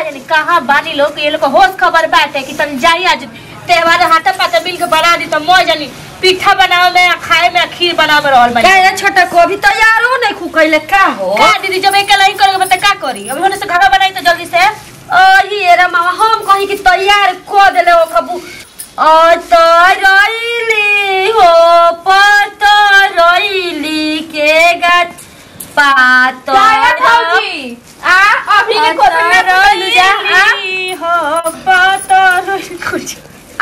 जानी कहाँ बानी लोग ये लोग को होश खबर बाटे कि तन जाई आज त्योहार हाथा पाता मिल के बना दी तो मैं जानी पीठा बनाओ में खाए में खीर बनाओ में रहल बानी का छोटा को अभी तैयार हो नहीं खुकैले का हो का दीदी जब एक नहीं करोगे बता का करी अभी होने से खाना बनाई तो जल्दी से ये रे मामा हम कहीं कि तैयार को देले हो खबू तरैली हो पतरैली के गाछ पात भौजी आ अभी के कोतना रैली हो पतरैली कुछ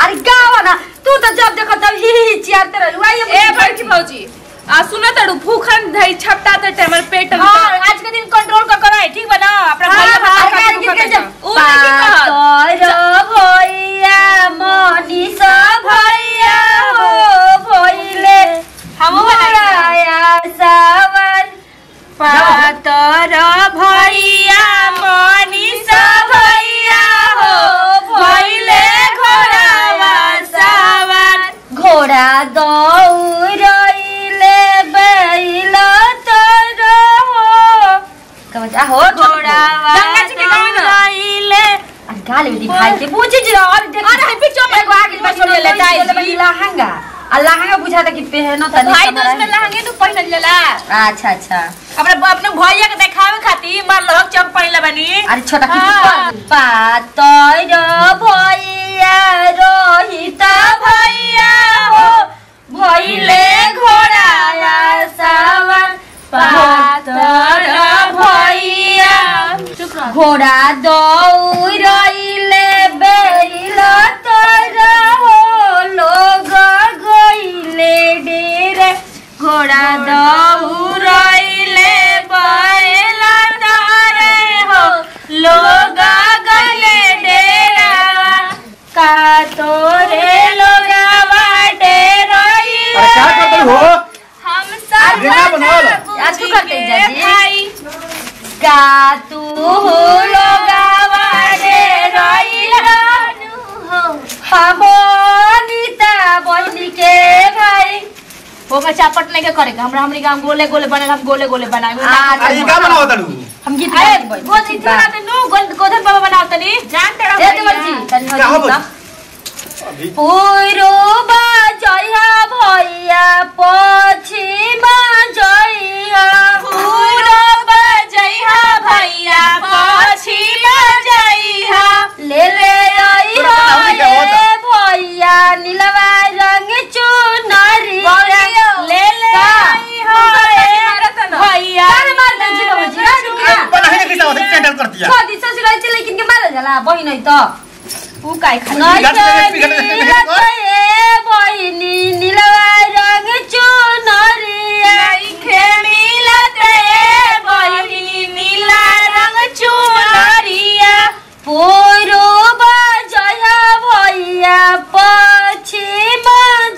अरे गावा ना तू तो जब देखो तब ही चियारते रहलू ए बड़की भौजी आ सुना तड़ू भूखन धई छपटा ते हमर पेट में हां आज के दिन कंट्रोल का कराई ठीक बना अपना भैया भैया मनीषा भैया हो भइले हम बनाया सावन पातर भैया मनीषा भैया हो भइले घोड़ावा सावन घोड़ा दौड़ैले बैल तर हो कमजा हो घोड़ावा दौड़ैले गाली दी भाई के पूछे जी और देख अरे है पिचो में आगे में छोड़ ले जाई लहंगा लहंगा बुझाता कि पहनो त भाई दोस्त में लहंगे तो पहन लेला अच्छा अच्छा अपने भैया के देखावे खातिर मार लहक चम पहनले बानी अरे छोटा की पातर भैया रोहित भैया हो भइले घोड़ाया सावन पातर भैया घोड़ा दौड़ैले बैल तर हो लोग गइले डेरे घोड़ा दौड़ैले बैल तर हो लोग गइले डेरा का तोरे लोगवा डेरैले क्या करते हो हम सब आज क्यों करते हैं जी का तू लोगवा डेरैले हमनीता बहनी के भाई होगा चापट नहीं के करेगा हमरा हमनी गांव गोले गोले बने हम गोले गोले बनाए अरे का बनाओ तड़ू हम गीत अरे वो गीत बनाते नो गोधन बाबा बनाते नहीं जानते रहो दे देवर जी तनी क्या हो हो पूर्व जया भैया पश्चिम जया पूरब जइहा भैया पश्चिम जइहा ले आई भैया नीलवा रंग चुनरी ले आई भैया बनाने के साथ टेंडर कर दिया छोटी ससुराल चले लेकिन के मारल जाला बहिन है त ऊ काई बहिनी नीलवा रंग चुनरिया खेमिलते बहिनी नीला रंग चुनरिया पूर्व जया भैया पश्चिम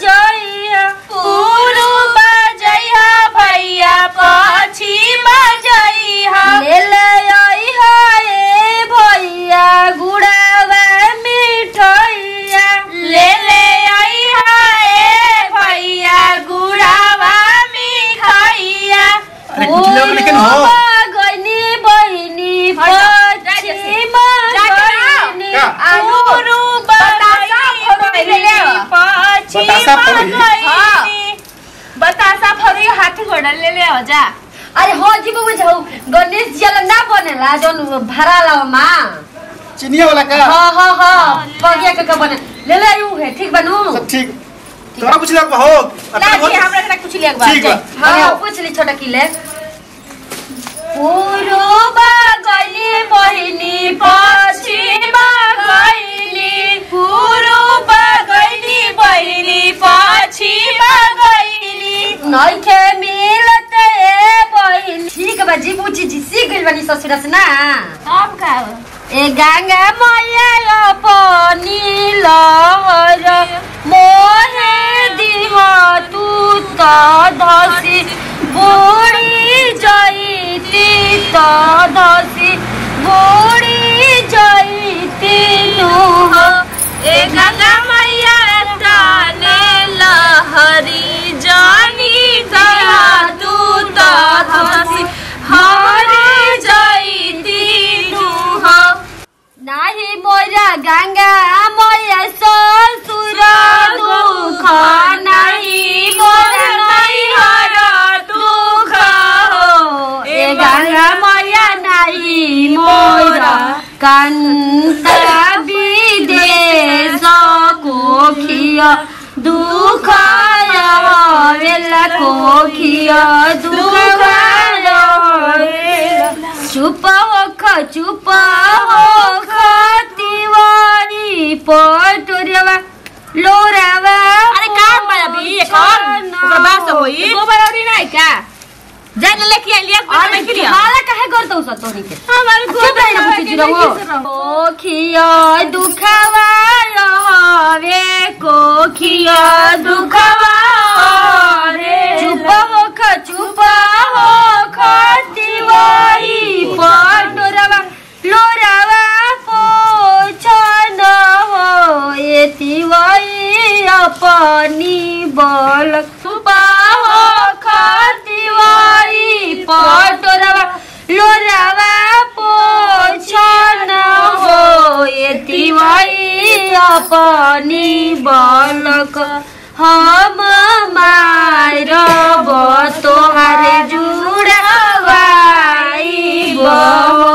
जया पूर्व जइहा भैया पश्चिम जइहा ले आई हे भैया गुड़ावा मिठैया ले आई ए भैया गुड़ावा मिठाइया अरे कुछ लोग लेकिन हो गइनी बहिनी पश्चिम गइनी पूर्व बतासा फरी हाथी घोड़ा ले ले हो जा अरे हो जी बाबू जाऊ गणेश जी ला ना बनेला जोन भरा ला मां चिनिया वाला का हां पगिया के बने ले ले यू है ठीक बनू सब ठीक तोरा कुछ लग हो ना जी हमरा के कुछ ले एक बार ठीक बा हां पूछ ली छोटा किले पूर्व गइनी बहिनी पश्चिम गइनी पूर्व गइनी बहिनी पश्चिम गइनी नइखे मिलते बहिनी ठीक बा जी पूछी जी सीख गइल बनी ससुरा से ना अब का ए गंगा मैया अपनी लहर मोहे दिह तू त धसी बुढ़ी जईती त धसी बुढ़ी जईती नु ए गंगा मैया ताने लहरी जानी गया तू तो हंसी हमारे जाईती नु गंगा मैया नहीं मोरा कांता विदेश कोखिया दुख वेला कोखिया दुख चुप हो तिवारी पटोरियावा लोरावा। अरे काम बा अभी एक और ओकर बात सब होई गोबर औरी नहीं क्या जान लेके आ लिया अरे लिया माला काहे करतौ स तोरी के हमारे गोबर ना पूछ रहो कोखिया दुखवा रहवे कोखिया दुखवा रे चुप हो तिवारी पटोरावा लोरावा पोछन हो ये तिवारी अपनी बल चुप हो तिवारी पटोरावा लोरावा पोछन हो ये तिवारी अपनी बलक हम मारब तोहारे जुड़वाई बहो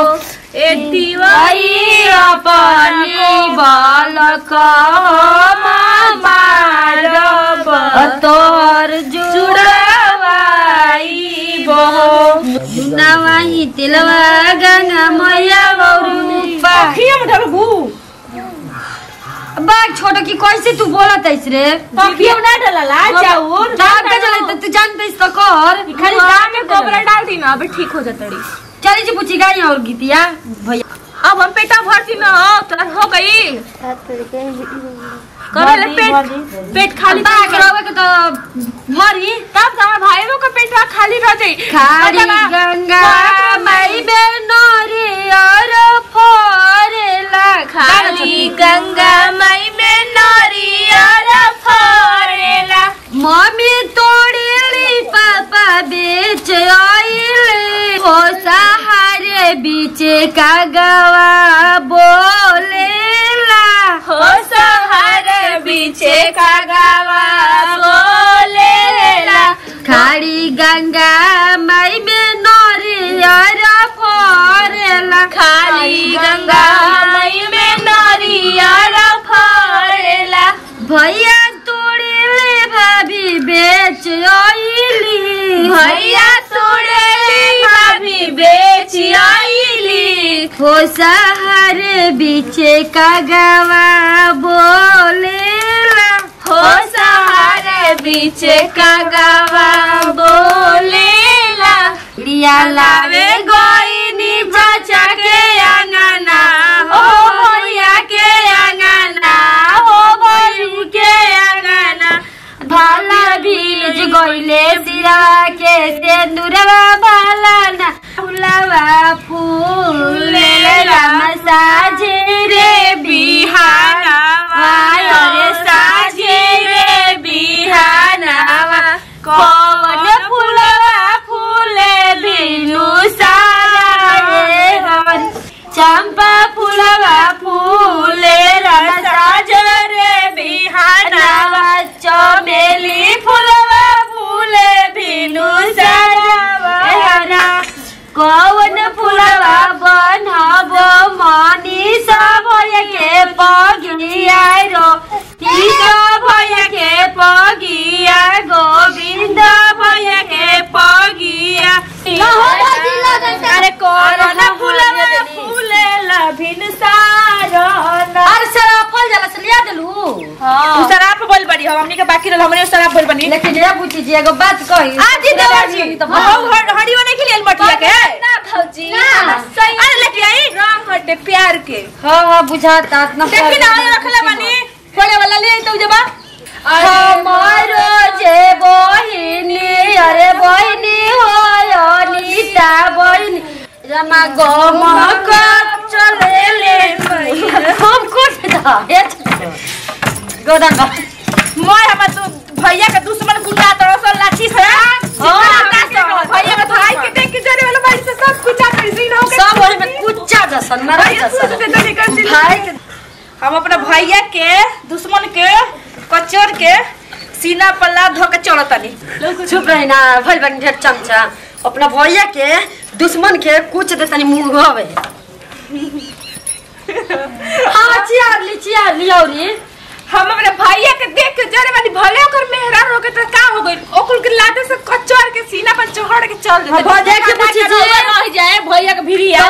ए तिवारी अपनी बलक हम मारब तोहर जुड़वाई बहो नवाही तिलवा गंगा मैया रूपा बाग छोटो की कैसे तू बोलत है रे पखियो ना डलला चाउर दाग के जले तो जानते इस तो कर खाली दाम में गोबर डाल दी ना अबे ठीक हो जातड़ी। चली जी पूछी गाय और गीतिया भैया अब हम पेटा भरती ना तो हो गई करे पेट खाली बाग रवे के तो मरी तब हमार भाईओ का पेट खाली रह जाई खाली गंगा मई बेनोरी और फरेला खाली गंगा मई में नरियर फरेला मम्मी तोड़ेली पापा बेच आइले हो सहारे बीचे का गवा बोलेला हो सहारे बीचे का गवा बोलेला खाड़ी गंगा मई में नरियर फरेला खाली गंगा मई में नरियर फरेला भैया तोड़ेले भाभी बेच आइली भैया तोड़ेली भाभी बेच आइली हो सहारे बीचे का गवा बोलेला हो सहारे बीचे का गवा बोलेला लिया लावे गोइनी चाचा के अंगना हो भैया के अंगना हो भैया के अंगना भाला भीज गइले सिरा के सेंदूरवा भालाना फुलवा फूले राम साजे रे बिहानवा रे साजे रे बिहानवा कौन फुलवा फूले बिनु सारा रे हरि चंपा फुलवा फूले साज रे बिहानवा चमेली फुलवा फूले बिनु सारा कौन फुलवा बनब मनीषा भैया के पगिया रो तीजा भैया के पगिया गोविंद भैया के पगिया अरे कोरोना फुलवा फूले लभिन सारना अरे सरा फल जाला से लिया देलू हां शराब बोल बड़ी हम हमनी के बाकी रहल हमने शराब बोल बनी लेकिन ये पूछी जी एगो बात कही आजी देवजी तो हड़ियो नहीं खिलियल मटिया के ना भौजी ना सही अरे लेके आई रंग हटे प्यार के हां बुझाता इतना देखी ना रखले बनी पड़े वाला ले तो जबा हमारो जे बहिनी अरे बहिनी हो अनिता बहिनी रमा गमक चले ले हम कुछ दा गोदान का मैं हमर तो भैया के दुश्मन गुंडा तरह लाठी से भैया के भाई के देख के जरे वाला बाड़ी से सब कुछ कर दी ना सब वही में कुच्चा जसन मारा जसन भाई के हम अपना भैया के दुश्मन के कचर के सीना पर लात धो के चढ़तनी चुप रही ना भइल बन ढेर चमचा अपना भैया के दुश्मन के कुछ दे तनी मुंगवे। हां चियार ली औरी हम अपने भैया के देख के जरे वाली भले ओकर मेहरा रोके त का हो गइल ओकुल के लाते से कचर के सीना पर चढ़ के चल देते। देख के पूछी जी रह जाए भैया के भिरिया।